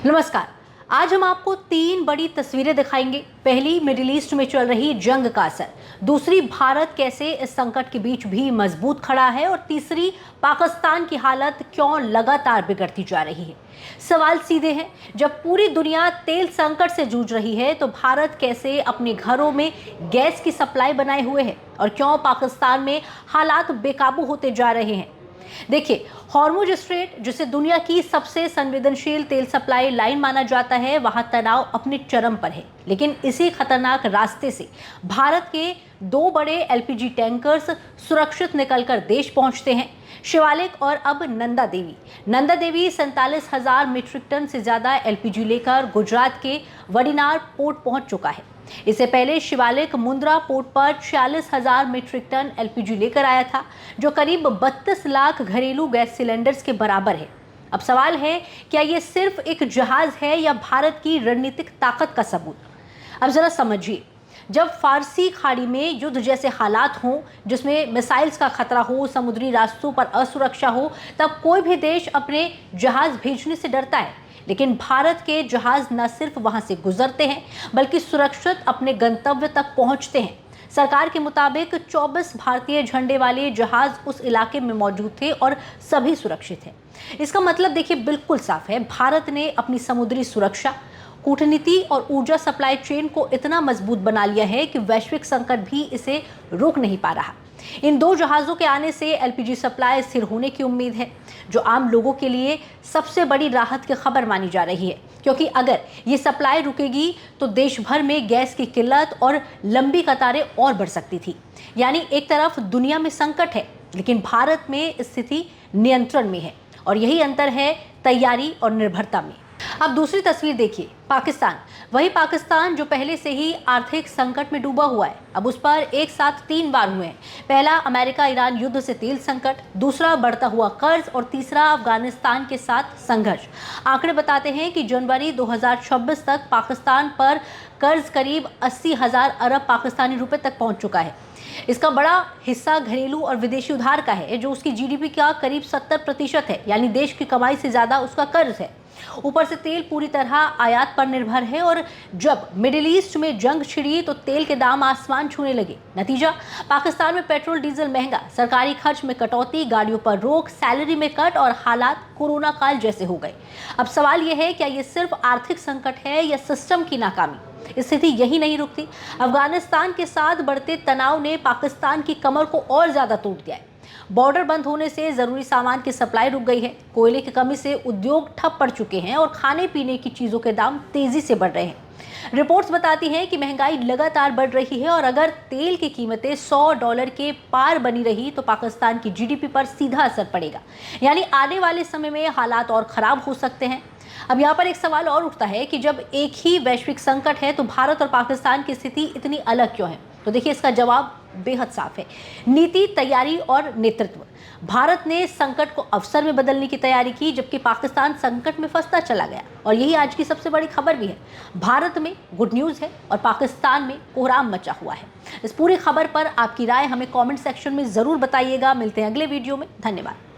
नमस्कार। आज हम आपको 3 बड़ी तस्वीरें दिखाएंगे। पहली, मिडिल ईस्ट में चल रही जंग का असर। दूसरी, भारत कैसे इस संकट के बीच भी मजबूत खड़ा है। और तीसरी, पाकिस्तान की हालत क्यों लगातार बिगड़ती जा रही है। सवाल सीधे हैं, जब पूरी दुनिया तेल संकट से जूझ रही है तो भारत कैसे अपने घरों में गैस की सप्लाई बनाए हुए है और क्यों पाकिस्तान में हालात बेकाबू होते जा रहे हैं। देखिए, हॉर्मुज स्ट्रेट, जिसे दुनिया की सबसे संवेदनशील तेल सप्लाई लाइन माना जाता है, वहां तनाव अपने चरम पर है। लेकिन इसी खतरनाक रास्ते से भारत के 2 बड़े एलपीजी टैंकर्स सुरक्षित निकलकर देश पहुंचते हैं, शिवालिक और अब नंदा देवी। नंदा देवी 47,000 मीट्रिक टन से ज्यादा एलपीजी लेकर गुजरात के वडीनार पोर्ट पहुंच चुका है। इससे पहले शिवालिक मुंद्रा पोर्ट पर 46,000 मीट्रिक टन एलपीजी लेकर आया था, जो करीब 32 लाख घरेलू गैस सिलेंडर्स के बराबर है। अब सवाल है, क्या ये सिर्फ एक जहाज है या भारत की रणनीतिक ताकत का सबूत? अब जरा समझिए, जब फारसी खाड़ी में युद्ध जैसे हालात हों, जिसमें मिसाइल्स का खतरा हो, समुद्री रास्तों पर असुरक्षा हो, तब कोई भी देश अपने जहाज भेजने से डरता है। लेकिन भारत के जहाज न सिर्फ वहां से गुजरते हैं, बल्कि सुरक्षित अपने गंतव्य तक पहुंचते हैं। सरकार के मुताबिक 24 भारतीय झंडे वाले जहाज उस इलाके में मौजूद थे और सभी सुरक्षित हैं। इसका मतलब देखिए बिल्कुल साफ है, भारत ने अपनी समुद्री सुरक्षा, कूटनीति और ऊर्जा सप्लाई चेन को इतना मजबूत बना लिया है कि वैश्विक संकट भी इसे रोक नहीं पा रहा। इन 2 जहाज़ों के आने से एलपीजी सप्लाई स्थिर होने की उम्मीद है, जो आम लोगों के लिए सबसे बड़ी राहत की खबर मानी जा रही है। क्योंकि अगर ये सप्लाई रुकेगी तो देश भर में गैस की किल्लत और लंबी कतारें और बढ़ सकती थी। यानी एक तरफ दुनिया में संकट है, लेकिन भारत में स्थिति नियंत्रण में है। और यही अंतर है तैयारी और निर्भरता में। अब दूसरी तस्वीर देखिए, पाकिस्तान। वही पाकिस्तान जो पहले से ही आर्थिक संकट में डूबा हुआ है। अब उस पर एक साथ 3 बार हुए हैं। पहला, अमेरिका ईरान युद्ध से तेल संकट, दूसरा बढ़ता हुआ कर्ज और तीसरा अफगानिस्तान के साथ संघर्ष। आंकड़े बताते हैं कि जनवरी 2026 तक पाकिस्तान पर कर्ज करीब 80,000 अरब पाकिस्तानी रुपए तक पहुंच चुका है। इसका बड़ा हिस्सा घरेलू और विदेशी उधार का है, जो उसकी जीडीपी का करीब 70% है। यानी देश की कमाई से ज्यादा उसका कर्ज है। ऊपर से तेल पूरी तरह आयात पर निर्भर है, और जब मिडिल ईस्ट में जंग छिड़ी तो तेल के दाम आसमान छूने लगे। नतीजा, पाकिस्तान में पेट्रोल डीजल महंगा, सरकारी खर्च में कटौती, गाड़ियों पर रोक, सैलरी में कट और हालात कोरोना काल जैसे हो गए। अब सवाल यह है, क्या ये सिर्फ आर्थिक संकट है या सिस्टम की नाकामी? स्थिति यही नहीं रुकती। अफगानिस्तान के साथ बढ़ते तनाव ने पाकिस्तान की कमर को और ज्यादा तोड़ दिया है। बॉर्डर बंद होने से जरूरी सामान की सप्लाई रुक गई है, कोयले की कमी से उद्योग ठप पड़ चुके हैं और खाने पीने की चीजों के दाम तेजी से बढ़ रहे हैं। रिपोर्ट्स बताती हैं कि महंगाई लगातार बढ़ रही है, और अगर तेल की कीमतें $100 के पार बनी रही तो पाकिस्तान की जीडीपी पर सीधा असर पड़ेगा। यानी आने वाले समय में हालात और खराब हो सकते हैं। अब यहाँ पर एक सवाल और उठता है कि जब एक ही वैश्विक संकट है तो भारत और पाकिस्तान की स्थिति इतनी अलग क्यों है? तो देखिए, इसका जवाब बेहद साफ है। नीति, तैयारी और नेतृत्व। भारत ने संकट को अवसर में बदलने की तैयारी की, जबकि पाकिस्तान संकट में फंसता चला गया। और यही आज की सबसे बड़ी खबर भी है। भारत में गुड न्यूज़ है और पाकिस्तान में कोहराम मचा हुआ है। इस पूरी खबर पर आपकी राय हमें कमेंट सेक्शन में जरूर बताइएगा। मिलते हैं अगले वीडियो में। धन्यवाद।